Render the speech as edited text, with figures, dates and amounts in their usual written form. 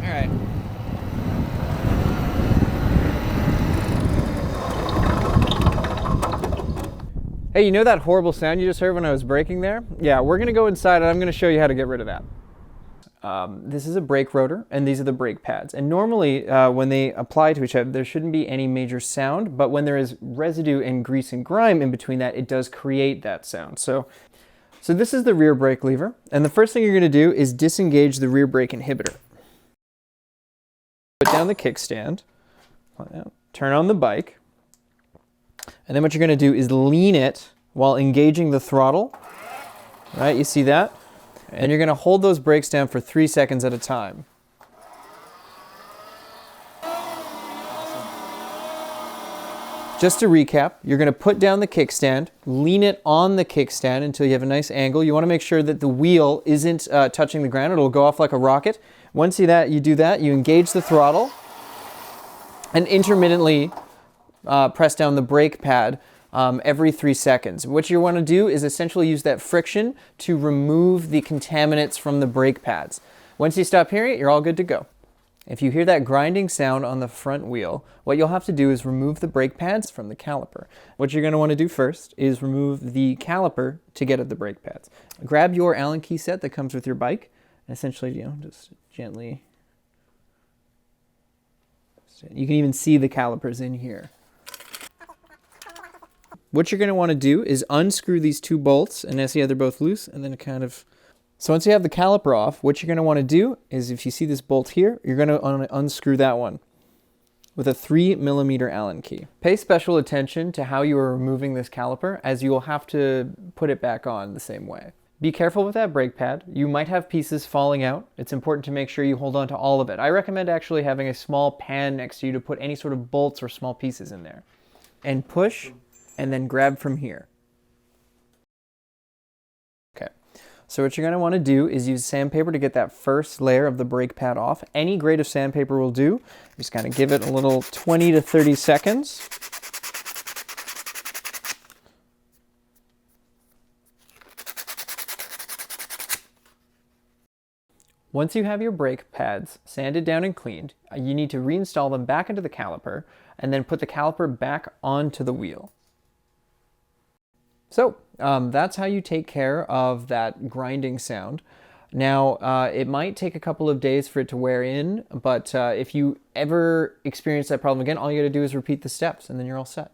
right. Hey, you know that horrible sound you just heard when I was braking there? Yeah, we're gonna go inside and I'm gonna show you how to get rid of that. This is a brake rotor, and these are the brake pads. And normally, when they apply to each other, there shouldn't be any major sound, but when there is residue and grease and grime in between that, it does create that sound. So this is the rear brake lever, and the first thing you're gonna do is disengage the rear brake inhibitor. Put down the kickstand, turn on the bike, and then what you're gonna do is lean it while engaging the throttle. Right, you see that? And you're gonna hold those brakes down for 3 seconds at a time. Just to recap, you're gonna put down the kickstand, lean it on the kickstand until you have a nice angle. You wanna make sure that the wheel isn't touching the ground. It'll go off like a rocket. Once you do that, you engage the throttle and intermittently press down the brake pad every 3 seconds. What you want to do is essentially use that friction to remove the contaminants from the brake pads. Once you stop hearing it, you're all good to go. If you hear that grinding sound on the front wheel, what you'll have to do is remove the brake pads from the caliper. What you're going to want to do first is remove the caliper to get at the brake pads. Grab your Allen key set that comes with your bike, and essentially, just gently. You can even see the calipers in here. What you're going to want to do is unscrew these 2 bolts, and as you see, they're both loose, and then so once you have the caliper off, what you're going to want to do is, if you see this bolt here, you're going to unscrew that one with a 3mm Allen key. Pay special attention to how you are removing this caliper, as you will have to put it back on the same way. Be careful with that brake pad. You might have pieces falling out. It's important to make sure you hold on to all of it. I recommend actually having a small pan next to you to put any sort of bolts or small pieces in there. And push, and then grab from here. Okay, so what you're going to want to do is use sandpaper to get that first layer of the brake pad off. Any grade of sandpaper will do. Just kind of give it a little 20 to 30 seconds. Once you have your brake pads sanded down and cleaned, you need to reinstall them back into the caliper and then put the caliper back onto the wheel. So that's how you take care of that grinding sound. Now, it might take a couple of days for it to wear in, but if you ever experience that problem again, all you gotta do is repeat the steps and then you're all set.